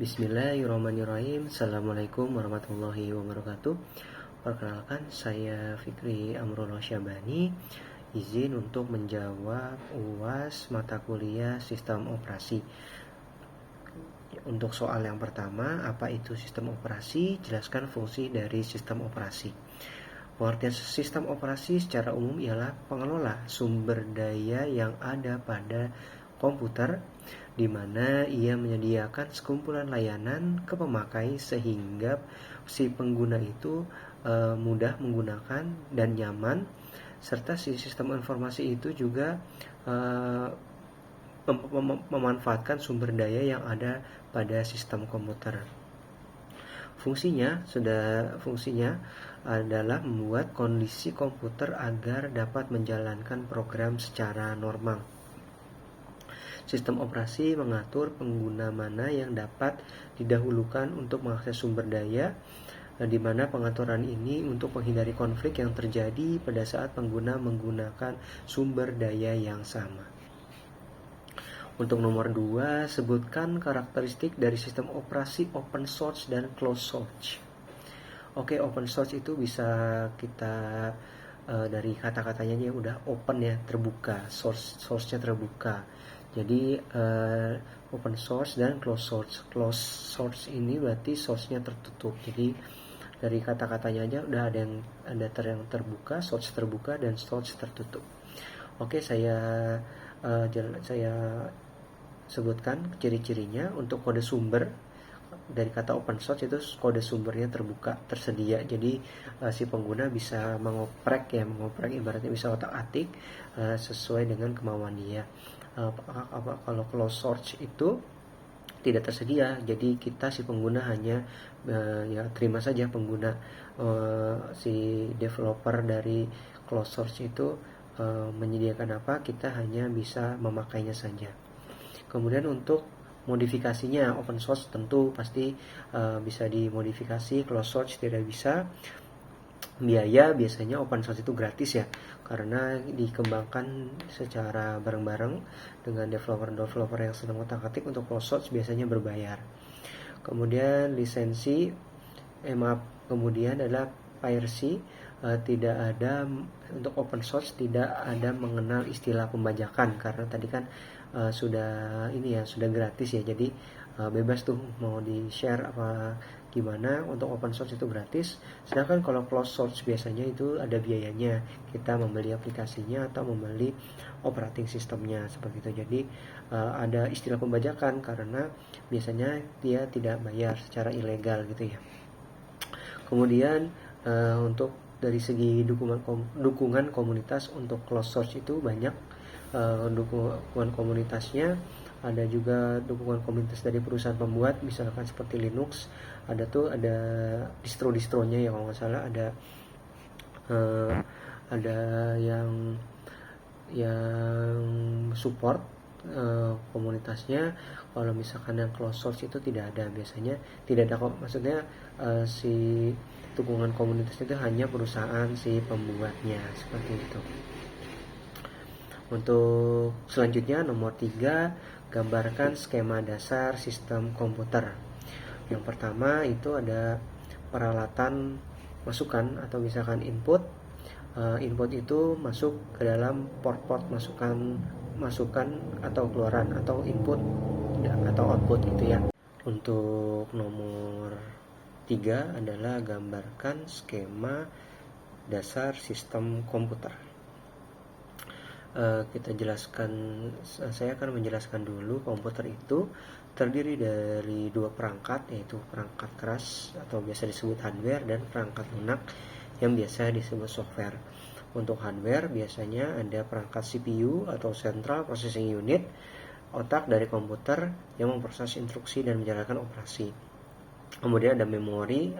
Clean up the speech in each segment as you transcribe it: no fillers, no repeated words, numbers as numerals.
Bismillahirrahmanirrahim. Assalamualaikum warahmatullahi wabarakatuh. Perkenalkan, saya Fikri Amrullah Syabani. Izin untuk menjawab UAS mata kuliah Sistem Operasi. Untuk soal yang pertama, apa itu sistem operasi? Jelaskan fungsi dari sistem operasi. Pengertian sistem operasi secara umum ialah pengelola sumber daya yang ada pada komputer, di mana ia menyediakan sekumpulan layanan ke pemakai sehingga si pengguna itu mudah menggunakan dan nyaman, serta si sistem informasi itu juga memanfaatkan sumber daya yang ada pada sistem komputer. Fungsinya adalah membuat kondisi komputer agar dapat menjalankan program secara normal. Sistem operasi mengatur pengguna mana yang dapat didahulukan untuk mengakses sumber daya, di mana pengaturan ini untuk menghindari konflik yang terjadi pada saat pengguna menggunakan sumber daya yang sama. Untuk nomor 2, sebutkan karakteristik dari sistem operasi open source dan closed source. Oke, open source itu bisa kita dari kata-katanya dia udah open ya, terbuka, source-nya terbuka. Jadi open source dan closed source. Closed source ini berarti source-nya tertutup. Jadi dari kata-katanya aja udah ada yang terbuka, source terbuka dan source tertutup. Oke, saya sebutkan ciri-cirinya. Untuk kode sumber dari kata open source itu kode sumbernya terbuka, tersedia. Jadi si pengguna bisa mengoprek ibaratnya bisa otak-atik sesuai dengan kemauan dia. Kalau closed source itu tidak tersedia, jadi kita si pengguna hanya ya terima saja pengguna. Si developer dari closed source itu menyediakan apa, kita hanya bisa memakainya saja. Kemudian untuk modifikasinya, open source tentu pasti bisa dimodifikasi, closed source tidak bisa. Biaya biasanya open source itu gratis ya, karena dikembangkan secara bareng-bareng dengan developer yang sedang otak-atik. Untuk closed source biasanya berbayar. Kemudian lisensi, kemudian adalah piracy. Tidak ada untuk open source, tidak ada mengenal istilah pembajakan, karena tadi kan sudah gratis ya, jadi bebas tuh mau di share apa gimana. Untuk open source itu gratis, sedangkan kalau closed source biasanya itu ada biayanya, kita membeli aplikasinya atau membeli operating systemnya seperti itu. Jadi ada istilah pembajakan karena biasanya dia tidak bayar secara ilegal gitu ya. Kemudian untuk dari segi dukungan komunitas, untuk closed source itu banyak dukungan komunitasnya. Ada juga dukungan komunitas dari perusahaan pembuat, misalkan seperti Linux, ada distro-distronya ya kalau nggak salah, ada yang support komunitasnya. Kalau misalkan yang closed source itu tidak ada, biasanya tidak ada kok, maksudnya si dukungan komunitas itu hanya perusahaan si pembuatnya, seperti itu. Untuk selanjutnya nomor 3, gambarkan skema dasar sistem komputer. Yang pertama itu ada peralatan masukan atau misalkan input. Input itu masuk ke dalam port-port masukan atau keluaran, atau input atau output gitu ya. Untuk nomor 3 adalah gambarkan skema dasar sistem komputer. Saya akan menjelaskan dulu. Komputer itu terdiri dari 2 perangkat, yaitu perangkat keras atau biasa disebut hardware, dan perangkat lunak yang biasa disebut software. Untuk hardware biasanya ada perangkat CPU atau Central Processing Unit, otak dari komputer yang memproses instruksi dan menjalankan operasi. Kemudian ada memori,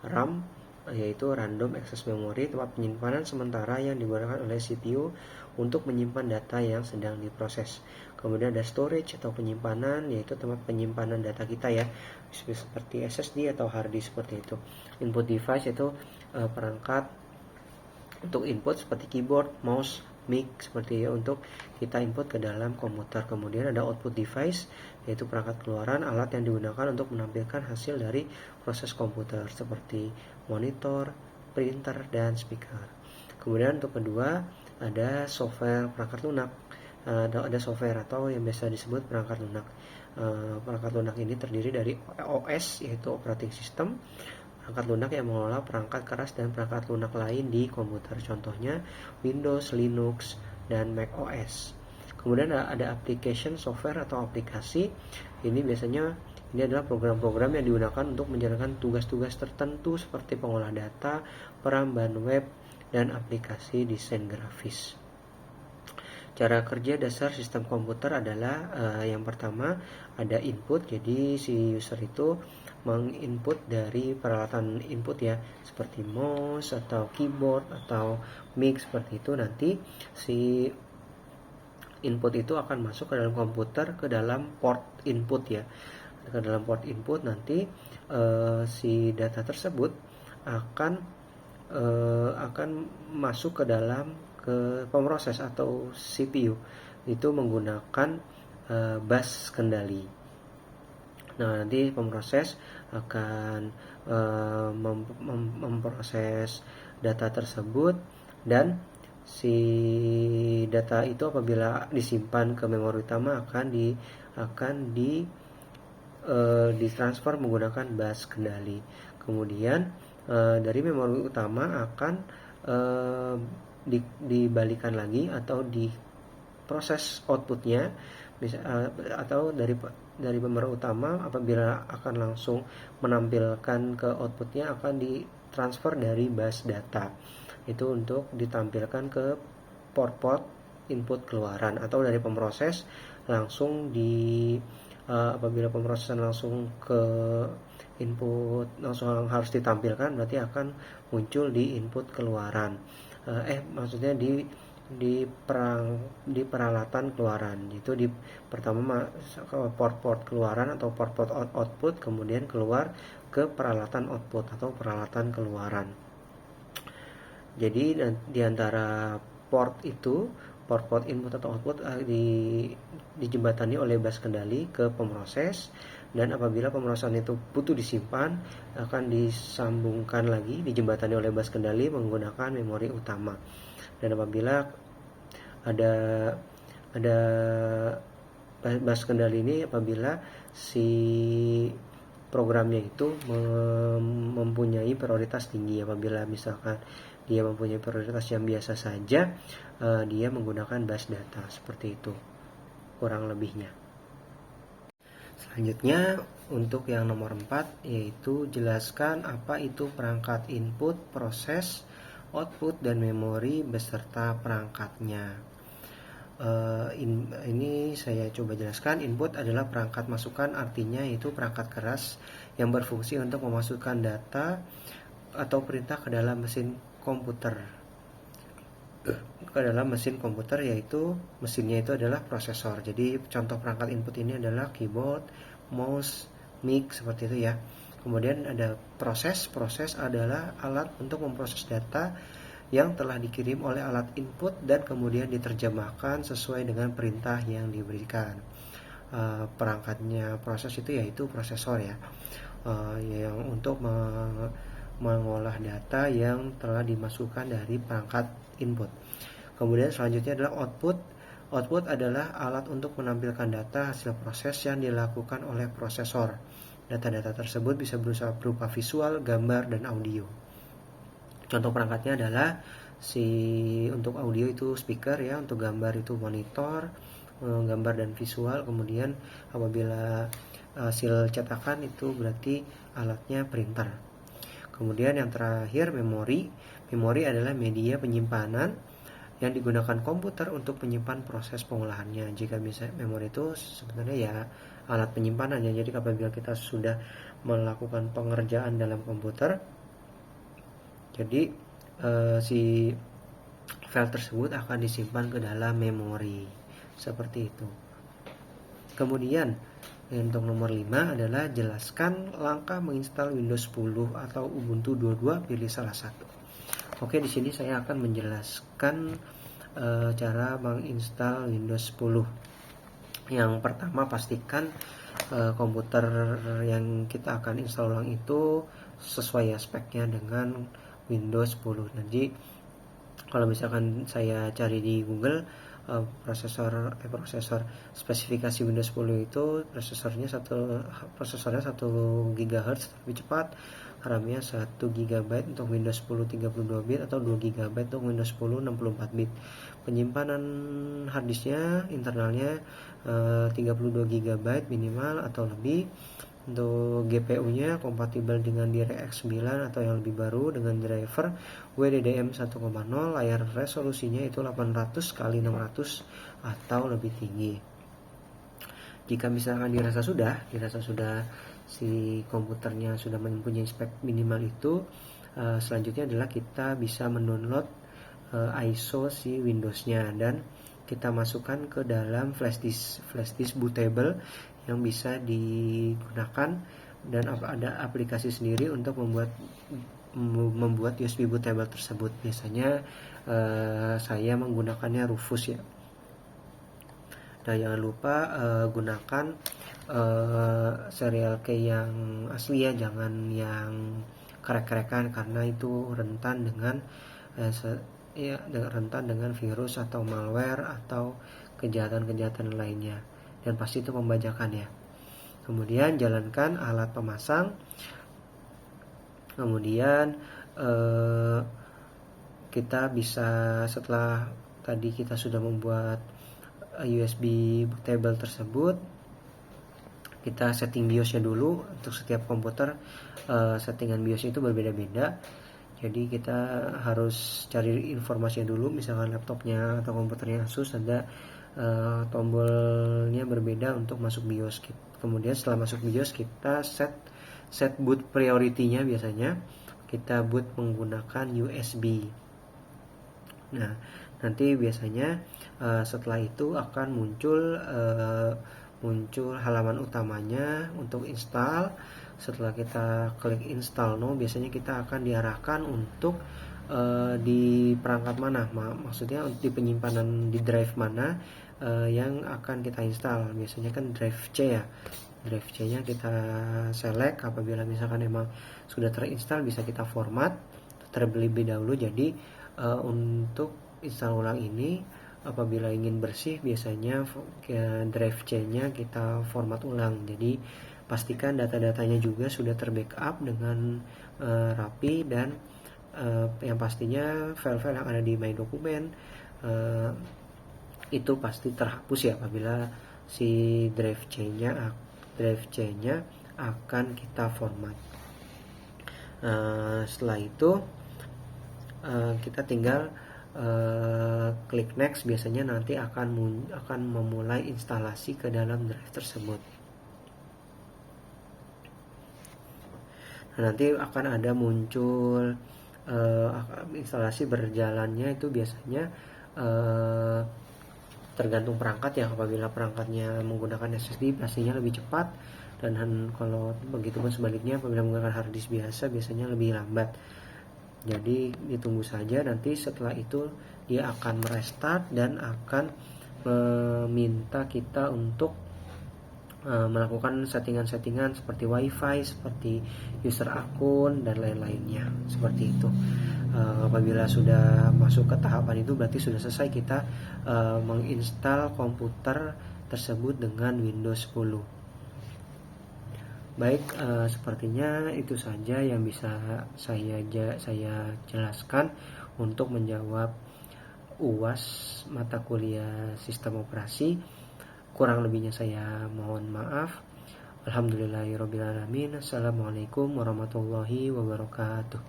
RAM, yaitu Random Access Memory, tempat penyimpanan sementara yang digunakan oleh CPU untuk menyimpan data yang sedang diproses. Kemudian ada storage atau penyimpanan, yaitu tempat penyimpanan data kita ya, seperti SSD atau hard disk seperti itu. Input device itu perangkat untuk input seperti keyboard, mouse, mic seperti itu untuk kita input ke dalam komputer. Kemudian ada output device, yaitu perangkat keluaran, alat yang digunakan untuk menampilkan hasil dari proses komputer seperti monitor, printer, dan speaker. Kemudian untuk kedua ada software perangkat lunak. Ada software atau yang biasa disebut perangkat lunak. Perangkat lunak ini terdiri dari OS, yaitu operating system, perangkat lunak yang mengelola perangkat keras dan perangkat lunak lain di komputer, contohnya Windows, Linux, dan Mac OS. Kemudian ada application software atau aplikasi. Ini adalah program-program yang digunakan untuk menjalankan tugas-tugas tertentu seperti pengolah data, perambahan web, dan aplikasi desain grafis. Cara kerja dasar sistem komputer adalah yang pertama ada input, jadi si user itu menginput dari peralatan input ya, seperti mouse atau keyboard atau mic seperti itu. Nanti si input itu akan masuk ke dalam komputer, ke dalam port input ya, ke dalam port input. Nanti si data tersebut akan masuk ke dalam pemroses atau CPU, itu menggunakan bus kendali. Nah, nanti pemroses akan memproses data tersebut, dan si data itu apabila disimpan ke memori utama akan ditransfer menggunakan bus kendali. Kemudian dari memori utama akan dibalikan lagi atau diproses outputnya, atau dari memori utama apabila akan langsung menampilkan ke outputnya akan ditransfer dari bus data, itu untuk ditampilkan ke port input keluaran, atau dari pemroses langsung apabila pemrosesan langsung ke input langsung harus ditampilkan, berarti akan muncul di input keluaran. Maksudnya di peralatan keluaran, itu pertama port keluaran atau port output, kemudian keluar ke peralatan output atau peralatan keluaran. Jadi di antara port input atau output dijembatani oleh bus kendali ke pemroses, dan apabila pemrosesan itu butuh disimpan akan disambungkan lagi, dijembatani oleh bus kendali menggunakan memori utama. Dan apabila ada bus kendali ini, apabila si programnya itu mempunyai prioritas tinggi, apabila misalkan dia mempunyai prioritas yang biasa saja, dia menggunakan bus data, seperti itu kurang lebihnya. Selanjutnya untuk yang nomor 4, yaitu jelaskan apa itu perangkat input, proses, output, dan memori beserta perangkatnya. Ini saya coba jelaskan. Input adalah perangkat masukan, artinya yaitu perangkat keras yang berfungsi untuk memasukkan data atau perintah ke dalam mesin komputer, yaitu mesinnya itu adalah prosesor. Jadi contoh perangkat input ini adalah keyboard, mouse, mic, seperti itu ya. Kemudian ada proses adalah alat untuk memproses data yang telah dikirim oleh alat input dan kemudian diterjemahkan sesuai dengan perintah yang diberikan. Perangkatnya proses itu yaitu prosesor ya, yang untuk mengolah data yang telah dimasukkan dari perangkat input. Kemudian selanjutnya adalah output. Output adalah alat untuk menampilkan data hasil proses yang dilakukan oleh prosesor. Data-data tersebut bisa berupa visual, gambar, dan audio. Contoh perangkatnya adalah untuk audio itu speaker ya, untuk gambar itu monitor, gambar dan visual. Kemudian apabila hasil cetakan itu berarti alatnya printer. Kemudian yang terakhir memori. Memori adalah media penyimpanan yang digunakan komputer untuk menyimpan proses pengolahannya. Jika bisa memori itu sebenarnya ya alat penyimpanannya. Jadi apabila kita sudah melakukan pengerjaan dalam komputer, jadi si file tersebut akan disimpan ke dalam memori, seperti itu. Kemudian untuk nomor 5 adalah jelaskan langkah menginstal Windows 10 atau Ubuntu 22, pilih salah satu. Oke, di sini saya akan menjelaskan cara menginstal Windows 10. Yang pertama, pastikan komputer yang kita akan install ulang itu sesuai ya speknya dengan Windows 10. Jadi kalau misalkan saya cari di Google, prosesor spesifikasi Windows 10 itu prosesornya 1 GHz lebih cepat, RAM-nya 1 GB untuk Windows 10 32 bit atau 2 GB untuk Windows 10 64 bit. Penyimpanan harddisknya internalnya 32 GB minimal atau lebih. Untuk GPU-nya kompatibel dengan DirectX 9 atau yang lebih baru dengan driver WDDM 1.0. Layar resolusinya itu 800 x 600 atau lebih tinggi. Jika misalkan dirasa sudah si komputernya sudah mempunyai spek minimal itu, selanjutnya adalah kita bisa mendownload ISO si Windows-nya dan kita masukkan ke dalam flash disk bootable yang bisa digunakan, dan ada aplikasi sendiri untuk membuat USB bootable tersebut. Biasanya saya menggunakannya Rufus ya. Nah, jangan lupa gunakan serial key yang asli ya, jangan yang krek-krekan, karena itu rentan dengan virus atau malware atau kejahatan-kejahatan lainnya, dan pasti itu pembajakan ya. Kemudian jalankan alat pemasang. Kemudian kita bisa, setelah tadi kita sudah membuat USB bootable tersebut, kita setting BIOS-nya dulu. Untuk setiap komputer settingan BIOS itu berbeda-beda, jadi kita harus cari informasinya dulu. Misalkan laptopnya atau komputernya Asus ada tombolnya berbeda untuk masuk BIOS. Kemudian setelah masuk BIOS, kita set boot priority-nya. Biasanya kita boot menggunakan USB. Nah, nanti biasanya setelah itu akan muncul halaman utamanya untuk install. Setelah kita klik install now, biasanya kita akan diarahkan untuk di perangkat mana, maksudnya di penyimpanan di drive mana yang akan kita install. Biasanya kan drive C ya, drive C nya kita select. Apabila misalkan emang sudah terinstall, bisa kita format terlebih dahulu. Jadi untuk install ulang ini, apabila ingin bersih, biasanya drive C nya kita format ulang. Jadi pastikan data-datanya juga sudah terbackup dengan rapi, dan yang pastinya file-file yang ada di My Dokumen itu pasti terhapus ya apabila si drive C nya akan kita format. Setelah itu kita tinggal klik next. Biasanya nanti akan memulai instalasi ke dalam drive tersebut. Nah, nanti akan ada muncul instalasi berjalannya itu biasanya tergantung perangkat ya. Apabila perangkatnya menggunakan SSD, pastinya lebih cepat, dan kalau begitu pun sebaliknya, apabila menggunakan hard disk biasa, biasanya lebih lambat. Jadi ditunggu saja, nanti setelah itu dia akan merestart dan akan meminta kita untuk melakukan settingan-settingan seperti wifi, seperti user akun, dan lain-lainnya seperti itu. Apabila sudah masuk ke tahapan itu, berarti sudah selesai kita menginstal komputer tersebut dengan Windows 10. Baik, sepertinya itu saja yang bisa saya jelaskan untuk menjawab UAS mata kuliah sistem operasi. Kurang lebihnya saya mohon maaf. Alhamdulillahirrabbilalamin. Assalamualaikum warahmatullahi wabarakatuh.